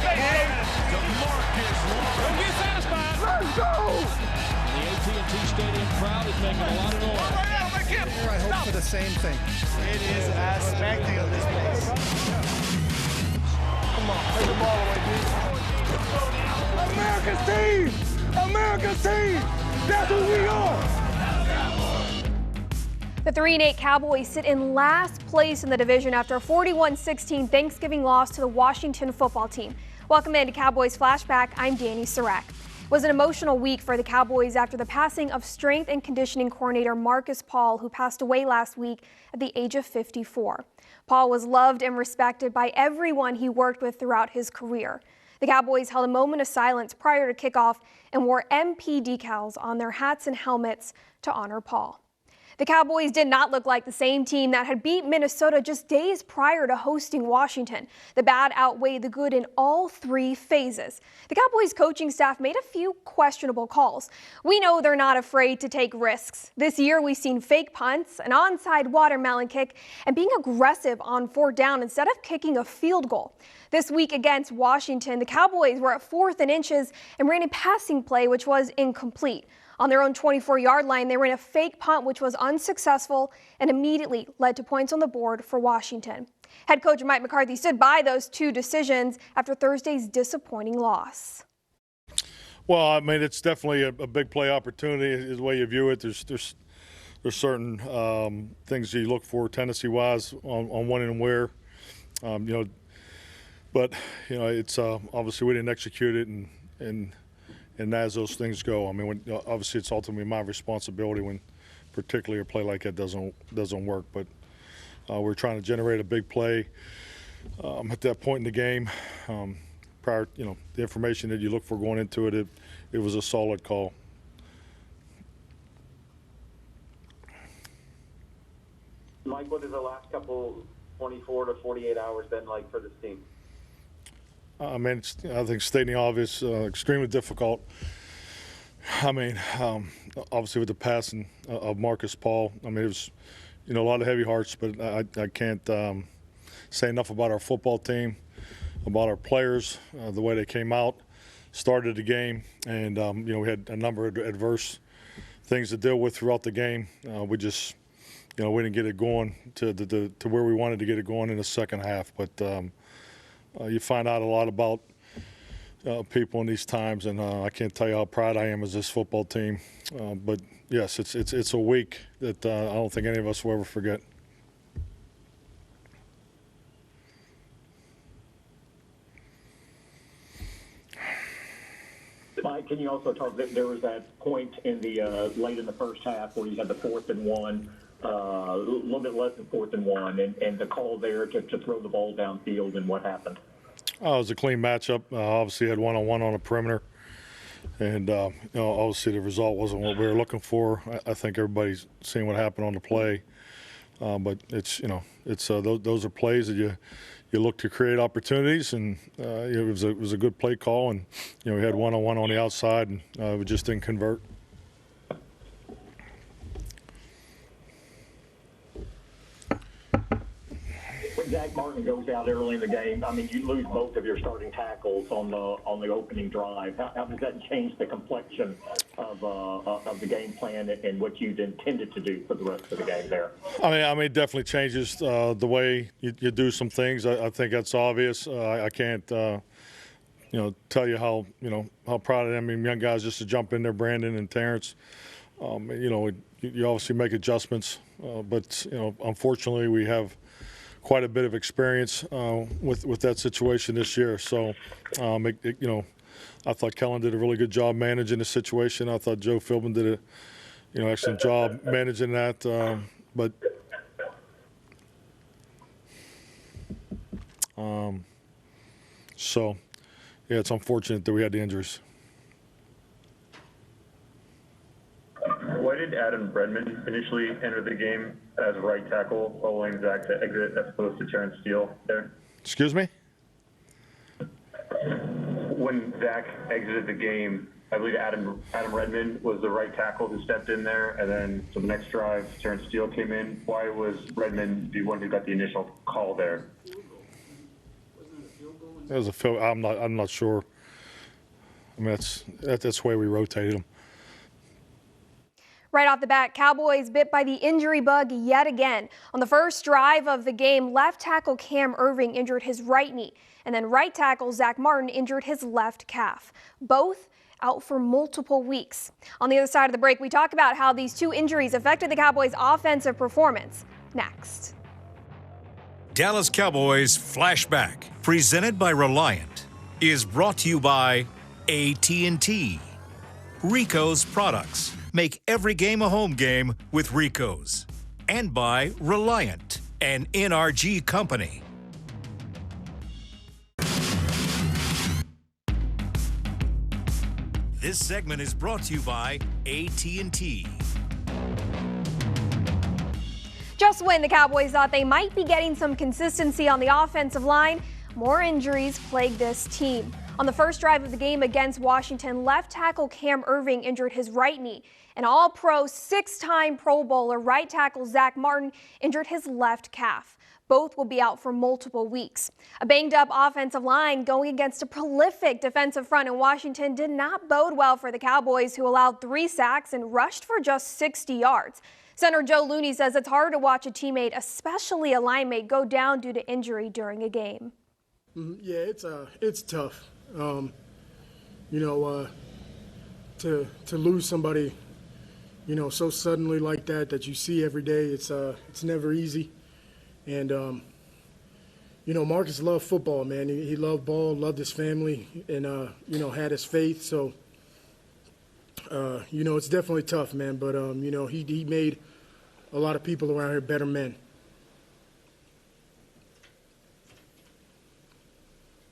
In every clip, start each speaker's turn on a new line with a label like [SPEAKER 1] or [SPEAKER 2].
[SPEAKER 1] Don't get satisfied. Let's go! The AT&T Stadium crowd is making a lot of noise.
[SPEAKER 2] I hope for the same thing.
[SPEAKER 3] It is as spectacular this place.
[SPEAKER 2] Come on, take the ball away, dude. America's team! America's team! That's who we are!
[SPEAKER 4] The 3-8 Cowboys sit in last place in the division after a 41-16 Thanksgiving loss to the Washington football team. Welcome into Cowboys Flashback. I'm Dani Sureck. It was an emotional week for the Cowboys after the passing of strength and conditioning coordinator Marcus Paul, who passed away last week at the age of 54. Paul was loved and respected by everyone he worked with throughout his career. The Cowboys held a moment of silence prior to kickoff and wore MP decals on their hats and helmets to honor Paul. The Cowboys did not look like the same team that had beat Minnesota just days prior to hosting Washington. The bad outweighed the good in all three phases. The Cowboys coaching staff made a few questionable calls. We know they're not afraid to take risks. This year we've seen fake punts, an onside watermelon kick, and being aggressive on fourth down instead of kicking a field goal. This week against Washington, the Cowboys were at 4th and inches and ran a passing play which was incomplete. On their own 24-yard line, they ran a fake punt, which was unsuccessful and immediately led to points on the board for Washington. Head coach Mike McCarthy stood by those two decisions after Thursday's disappointing loss.
[SPEAKER 5] Well, I mean, it's definitely a big play opportunity is the way you view it. There's certain things you look for tendency-wise on when and where, but it's obviously we didn't execute it and as those things go, I mean, obviously it's ultimately my responsibility when particularly a play like that doesn't work. But we're trying to generate a big play at that point in the game. Prior, the information that you look for going into it, it was a solid call.
[SPEAKER 6] Mike, what has the last couple 24 to 48 hours been like for this team?
[SPEAKER 5] I mean, I think stating the obvious, extremely difficult. I mean, obviously with the passing of Marcus Paul, I mean, it was, a lot of heavy hearts, but I can't say enough about our football team, about our players, the way they came out, started the game, and, we had a number of adverse things to deal with throughout the game. We just, we didn't get it going to where we wanted to get it going in the second half, but you find out a lot about people in these times, and I can't tell you how proud I am as this football team. But yes, it's a week that I don't think any of us will ever forget.
[SPEAKER 7] Mike, can you also talk? There was that point in the late in the first half where you had the 4th and 1. A little bit less than 4th and 1, and the call there to throw the ball downfield, and what happened?
[SPEAKER 5] It was a clean matchup. Obviously, had one-on-one on the perimeter, and obviously the result wasn't what we were looking for. I think everybody's seen what happened on the play, but it's those are plays that you look to create opportunities, and it was a good play call, and we had one-on-one on the outside, and we just didn't convert.
[SPEAKER 7] Zach Martin goes out early in the game. I mean, you lose both of your starting tackles on the opening drive. How does that change the complexion of the game plan and what you'd intended to do for the rest of the game there?
[SPEAKER 5] I mean, it definitely changes the way you do some things. I think that's obvious. I can't, tell you how proud I am of young guys just to jump in there, Brandon and Terrence. You obviously make adjustments, but unfortunately we have quite a bit of experience with that situation this year. So, I thought Kellen did a really good job managing the situation. I thought Joe Philbin did a, excellent job managing that. But so, yeah, it's unfortunate that we had the injuries.
[SPEAKER 8] Why did Adam Bredman initially enter the game as right tackle following Zach's exit as opposed to Terrence Steele there?
[SPEAKER 5] Excuse me?
[SPEAKER 8] When Zach exited the game, I believe Adam Redmond was the right tackle who stepped in there, and then so the next drive, Terrence Steele came in. Why was Redmond the one who got the initial call there?
[SPEAKER 5] It was a I'm not sure. I mean, that's the way we rotated them.
[SPEAKER 4] Right off the bat, Cowboys bit by the injury bug yet again. On the first drive of the game, left tackle Cam Irving injured his right knee, and then right tackle Zach Martin injured his left calf. Both out for multiple weeks. On the other side of the break, we talk about how these two injuries affected the Cowboys' offensive performance. Next.
[SPEAKER 9] Dallas Cowboys Flashback, presented by Reliant, is brought to you by AT&T. Rico's products. Make every game a home game with Rico's. And by Reliant, an NRG company. This segment is brought to you by AT&T.
[SPEAKER 4] Just when the Cowboys thought they might be getting some consistency on the offensive line, more injuries plague this team. On the first drive of the game against Washington, left tackle Cam Irving injured his right knee, and All-Pro, six-time Pro Bowler right tackle Zach Martin injured his left calf. Both will be out for multiple weeks. A banged-up offensive line going against a prolific defensive front in Washington did not bode well for the Cowboys, who allowed 3 sacks and rushed for just 60 yards. Center Joe Looney says it's hard to watch a teammate, especially a line mate, go down due to injury during a game.
[SPEAKER 10] Yeah, it's tough. To lose somebody, so suddenly like that you see every day, it's never easy. And, Marcus loved football, man. He loved ball, loved his family, and, had his faith. So, it's definitely tough, man. But, he made a lot of people around here better men.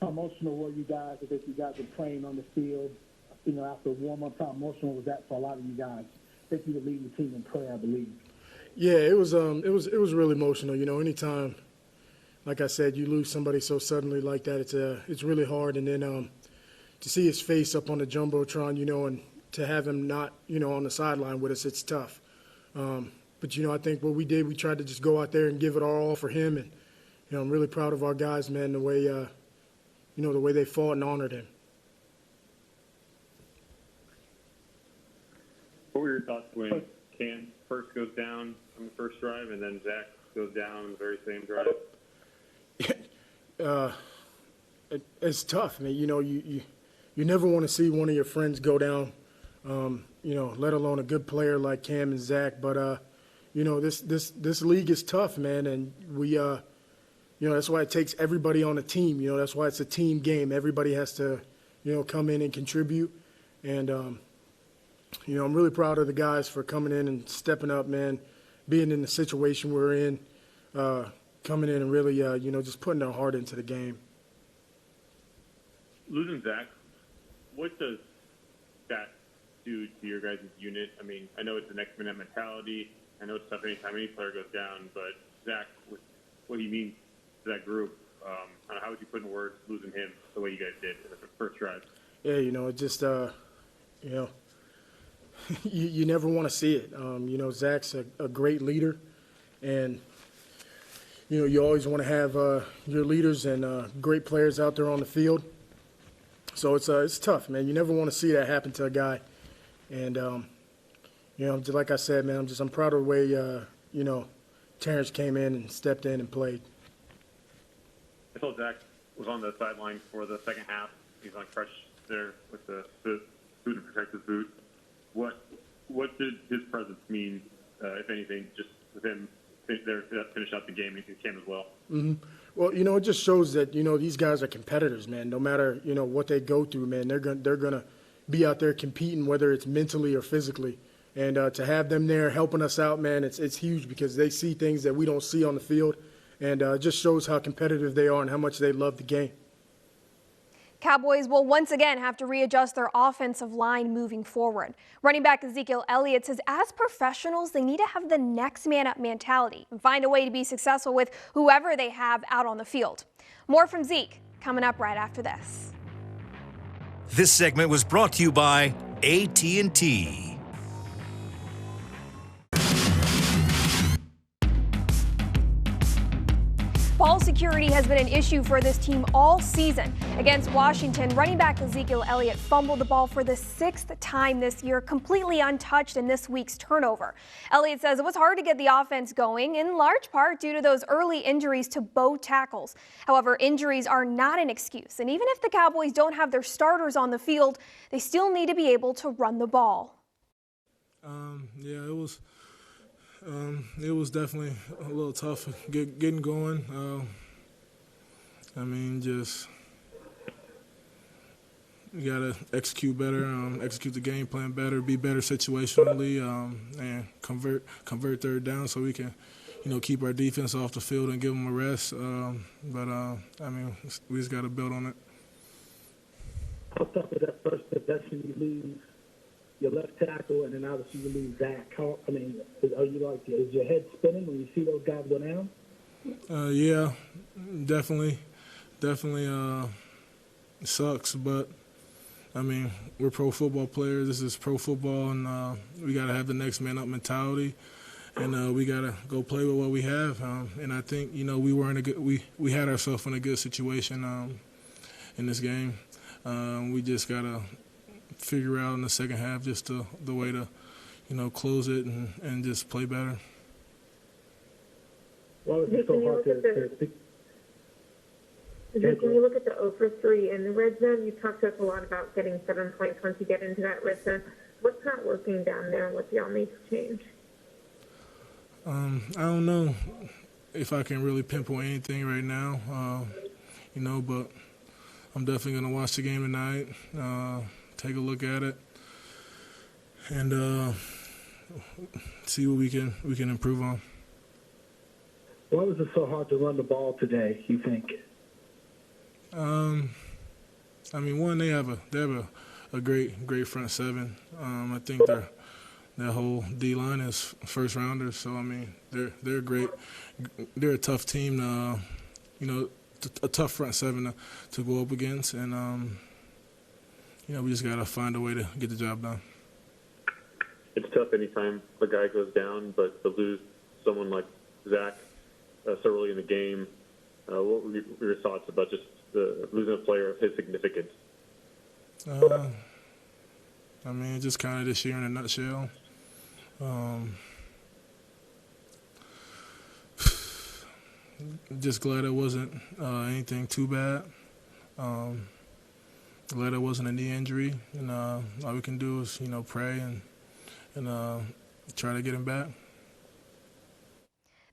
[SPEAKER 11] How emotional were you guys? I think you guys were playing on the field, after warm-up. How emotional was that for a lot of you guys? I think you were leading the team in prayer, I believe.
[SPEAKER 10] Yeah, it was really emotional. Anytime, like I said, you lose somebody so suddenly like that, it's really hard. And then to see his face up on the jumbotron, and to have him not, on the sideline with us, it's tough. But I think what we did, we tried to just go out there and give it our all for him. And I'm really proud of our guys, man, the way the way they fought and honored him.
[SPEAKER 8] What were your thoughts when Cam first goes down on the first drive and then Zach goes down on the very same drive?
[SPEAKER 10] It's tough. I mean, you never want to see one of your friends go down, let alone a good player like Cam and Zach. But, this league is tough, man, and we that's why it takes everybody on the team. That's why it's a team game. Everybody has to, come in and contribute. And, I'm really proud of the guys for coming in and stepping up, man, being in the situation we're in, coming in and really, just putting their heart into the game.
[SPEAKER 8] Losing Zach, what does that do to your guys' unit? I mean, I know it's the next minute mentality. I know it's tough anytime any player goes down, but Zach, what he means to that group, how would you put in words losing him the way you guys did in the first drive?
[SPEAKER 10] Yeah, it just, you never want to see it. Zach's a great leader, and, you always want to have your leaders and great players out there on the field. So it's tough, man. You never want to see that happen to a guy. And, like I said, man, I'm proud of the way, Terrence came in and stepped in and played.
[SPEAKER 8] I saw Zach was on the sideline for the second half. He's on crutch there with the boot to protect his boot. What did his presence mean, if anything, just with him there to finish out the game and Cam as well?
[SPEAKER 10] Mm-hmm. Well, it just shows that, these guys are competitors, man. No matter, what they go through, man, they're gonna be out there competing, whether it's mentally or physically. And to have them there helping us out, man, it's huge because they see things that we don't see on the field. And it just shows how competitive they are and how much they love the game.
[SPEAKER 4] Cowboys will once again have to readjust their offensive line moving forward. Running back Ezekiel Elliott says as professionals, they need to have the next man up mentality and find a way to be successful with whoever they have out on the field. More from Zeke coming up right after this.
[SPEAKER 9] This segment was brought to you by AT&T.
[SPEAKER 4] Ball security security has been an issue for this team all season. Against Washington, running back Ezekiel Elliott fumbled the ball for the 6th time this year, completely untouched in this week's turnover. Elliott says it was hard to get the offense going, in large part due to those early injuries to both tackles. However, injuries are not an excuse, and even if the Cowboys don't have their starters on the field, they still need to be able to run the ball.
[SPEAKER 10] Yeah, it was definitely a little tough getting going. Just you gotta execute better, execute the game plan better, be better situationally, and convert third down so we can, keep our defense off the field and give them a rest. We just gotta build on it.
[SPEAKER 11] How tough is that first possession you lose your left tackle, and then obviously you lose Zach? Is your head spinning when you see those guys go down?
[SPEAKER 10] Yeah, definitely. It sucks, but we're pro football players. This is pro football, and we got to have the next man up mentality, and we got to go play with what we have. And I think we were in a good. We had ourselves in a good situation in this game. We just got to figure out in the second half just the way to, close it and just play better.
[SPEAKER 11] Why was it so hard
[SPEAKER 12] Can you look at the 0 for 3 in the red zone? You talked to us a lot about getting 7 points once you get into that red zone. What's not working down there? What do y'all need to change?
[SPEAKER 10] I don't know if I can really pinpoint anything right now, but I'm definitely going to watch the game tonight, take a look at it, and see what we can improve on.
[SPEAKER 11] Why was it so hard to run the ball today, you think?
[SPEAKER 10] One, they have a great front seven. I think their whole D line is first rounders, so they're great. They're a tough team a tough front seven to go up against, and we just gotta find a way to get the job done.
[SPEAKER 8] It's tough anytime a guy goes down, but to lose someone like Zach so early in the game, what were your thoughts about just losing a player of his significance?
[SPEAKER 10] Just kind of this year in a nutshell. Just glad it wasn't anything too bad. Glad it wasn't a knee injury, and all we can do is pray and try to get him back.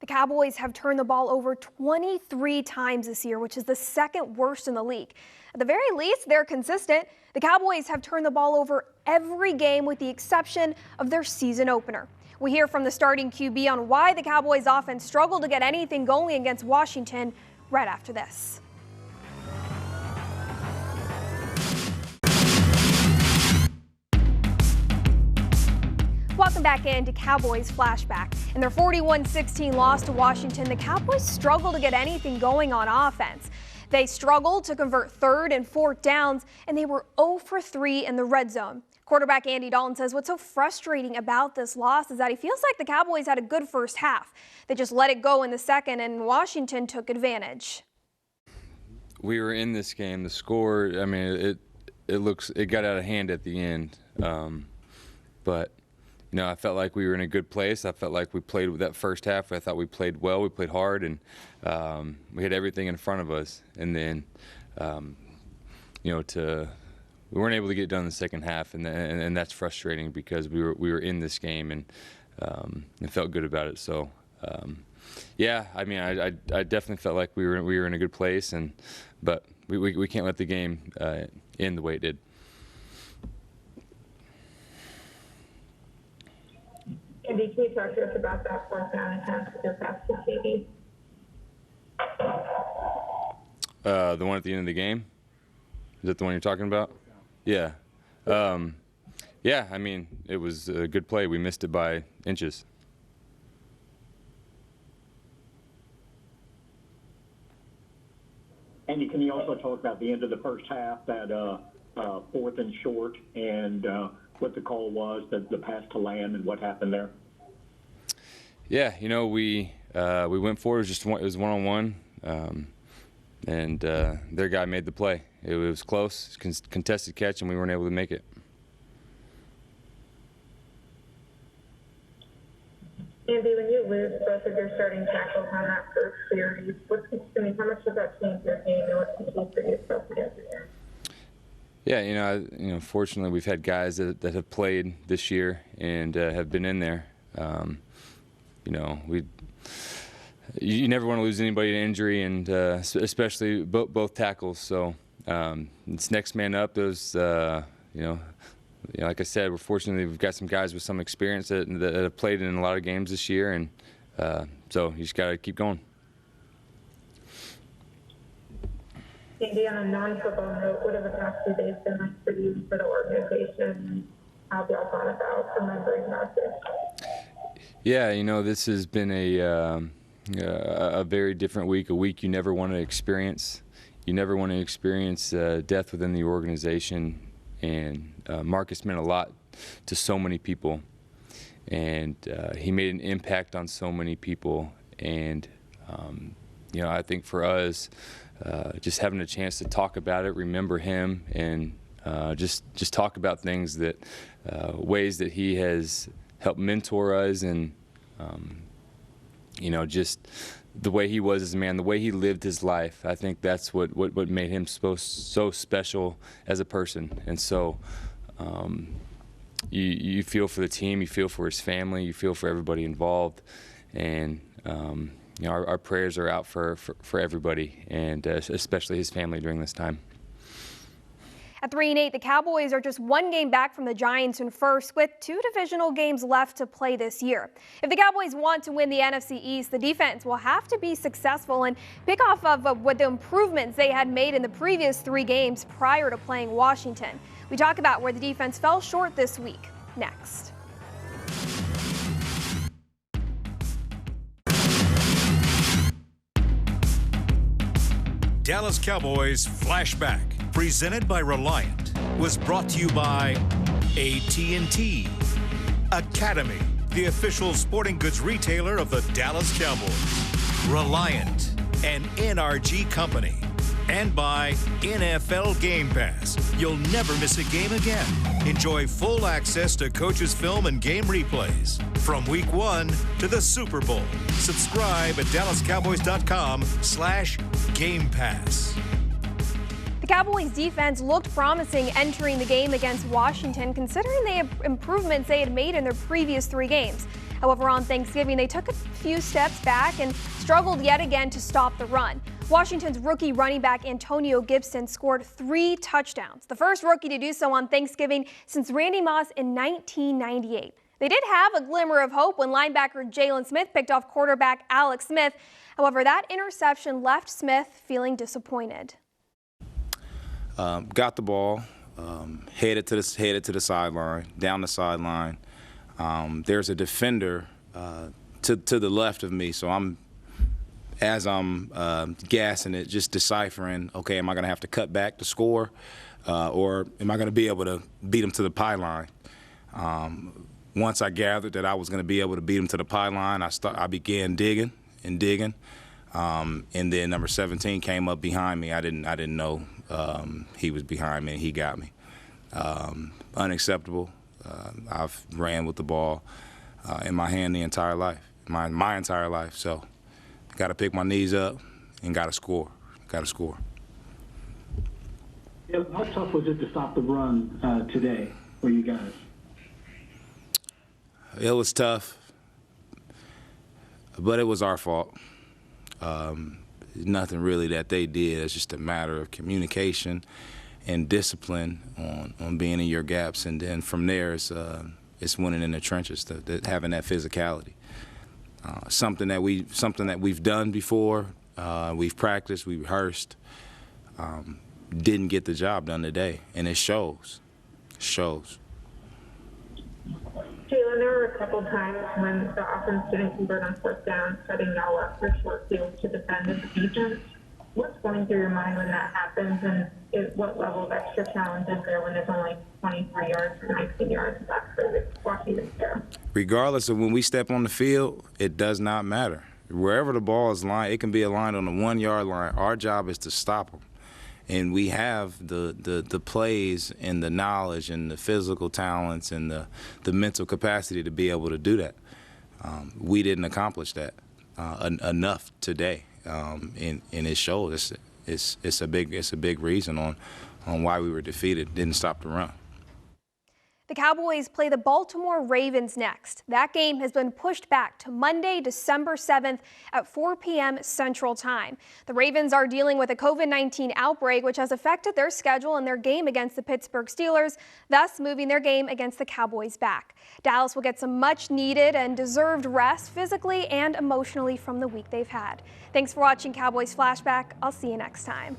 [SPEAKER 4] The Cowboys have turned the ball over 23 times this year, which is the second worst in the league. At the very least, they're consistent. The Cowboys have turned the ball over every game with the exception of their season opener. We hear from the starting QB on why the Cowboys offense struggled to get anything going against Washington right after this. Welcome back into Cowboys Flashback. In their 41-16 loss to Washington, the Cowboys struggled to get anything going on offense. They struggled to convert third and fourth downs, and they were 0 for 3 in the red zone. Quarterback Andy Dalton says what's so frustrating about this loss is that he feels like the Cowboys had a good first half. They just let it go in the second, and Washington took advantage.
[SPEAKER 13] We were in this game. The score, it got out of hand at the end. But I felt like we were in a good place. I felt like we played with that first half. I thought we played well. We played hard, and we had everything in front of us. And then, we weren't able to get it done in the second half, and that's frustrating because we were in this game and felt good about it. So, I definitely felt like we were in a good place, but we can't let the game end the way it did.
[SPEAKER 12] Andy, can you talk to us about that fourth down attempt with your pass to CD?
[SPEAKER 13] The one at the end of the game? Is that the one you're talking about? Yeah. It was a good play. We missed it by inches.
[SPEAKER 7] Andy, can you also talk about the end of the first half, that fourth and short, and what the call was, the pass to Lamb, and what happened there?
[SPEAKER 13] Yeah, we went for it. It was one-on-one. and their guy made the play. It was close, contested catch, and we weren't able to make it.
[SPEAKER 12] Andy, when you lose both of your starting tackles on that first series, how much does that change your game and what's the key for you especially yesterday?
[SPEAKER 13] Yeah, fortunately we've had guys that have played this year and have been in there. You never want to lose anybody to injury, and especially both tackles. So it's next man up. Those, like I said, we're fortunate we've got some guys with some experience that have played in a lot of games this year, and so you just got to keep going.
[SPEAKER 12] Andy, on a non-football note, what have the past 2 days been like for you, for the organization? How have y'all gone about remembering that?
[SPEAKER 13] Yeah, this has been a very different week, a week you never want to experience. You never want to experience death within the organization, and Marcus meant a lot to so many people, and he made an impact on so many people, and I think for us, just having a chance to talk about it, remember him, and just talk about things that ways that he has helped mentor us, and just the way he was as a man, the way he lived his life. I think that's what made him so special as a person. And so you feel for the team, you feel for his family, you feel for everybody involved, and our prayers are out for everybody, and especially his family during this time.
[SPEAKER 4] At 3-8, the Cowboys are just 1 game back from the Giants in first, with 2 divisional games left to play this year. If the Cowboys want to win the NFC East, the defense will have to be successful and pick off of what the improvements they had made in the previous 3 games prior to playing Washington. We talk about where the defense fell short this week next.
[SPEAKER 9] Dallas Cowboys Flashback, presented by Reliant, was brought to you by AT&T. Academy, the official sporting goods retailer of the Dallas Cowboys. Reliant, an NRG company. And by NFL Game Pass. You'll never miss a game again. Enjoy full access to coaches' film and game replays from Week 1 to the Super Bowl. Subscribe at DallasCowboys.com/Game Pass.
[SPEAKER 4] The Cowboys defense looked promising entering the game against Washington, considering the improvements they had made in their previous 3 games. However, on Thanksgiving, they took a few steps back and struggled yet again to stop the run. Washington's rookie running back Antonio Gibson scored 3 touchdowns, the first rookie to do so on Thanksgiving since Randy Moss in 1998. They did have a glimmer of hope when linebacker Jalen Smith picked off quarterback Alex Smith. However, that interception left Smith feeling disappointed.
[SPEAKER 14] Got the ball, headed to the sideline, down the sideline. There's a defender to the left of me, so I'm gassing it, just deciphering, okay, am I going to have to cut back to score, or am I going to be able to beat him to the pylon? Once I gathered that I was going to be able to beat him to the pylon, I began digging, and then number 17 came up behind me. I didn't know he was behind me, and he got me. Unacceptable. I've ran with the ball in my hand the entire life, my entire life. So, got to pick my knees up and got to score.
[SPEAKER 11] Yeah, how tough was it to stop the run today for you guys?
[SPEAKER 14] It was tough, but it was our fault. Nothing really that they did. It's just a matter of communication and discipline on being in your gaps, and then from there it's winning in the trenches, having that physicality. Something that we've done before. We've practiced, we rehearsed. Didn't get the job done today, and it shows.
[SPEAKER 12] Jalen, there were a couple times when the offense didn't convert on 4th down, setting y'all up for short fields to defend as a defense. What's going through your mind when that happens, and what level of extra challenge is there when there's only 23 yards or 19 yards left for the Washington there?
[SPEAKER 14] Regardless of when we step on the field, it does not matter. Wherever the ball is lined, it can be aligned on the 1 yard line. Our job is to stop them. And we have the plays and the knowledge and the physical talents and the mental capacity to be able to do that. We didn't accomplish that enough today, and it shows. It's a big reason on why we were defeated. Didn't stop the run.
[SPEAKER 4] The Cowboys play the Baltimore Ravens next. That game has been pushed back to Monday, December 7th at 4 p.m. Central Time. The Ravens are dealing with a COVID-19 outbreak, which has affected their schedule and their game against the Pittsburgh Steelers, thus moving their game against the Cowboys back. Dallas will get some much needed and deserved rest physically and emotionally from the week they've had. Thanks for watching Cowboys Flashback. I'll see you next time.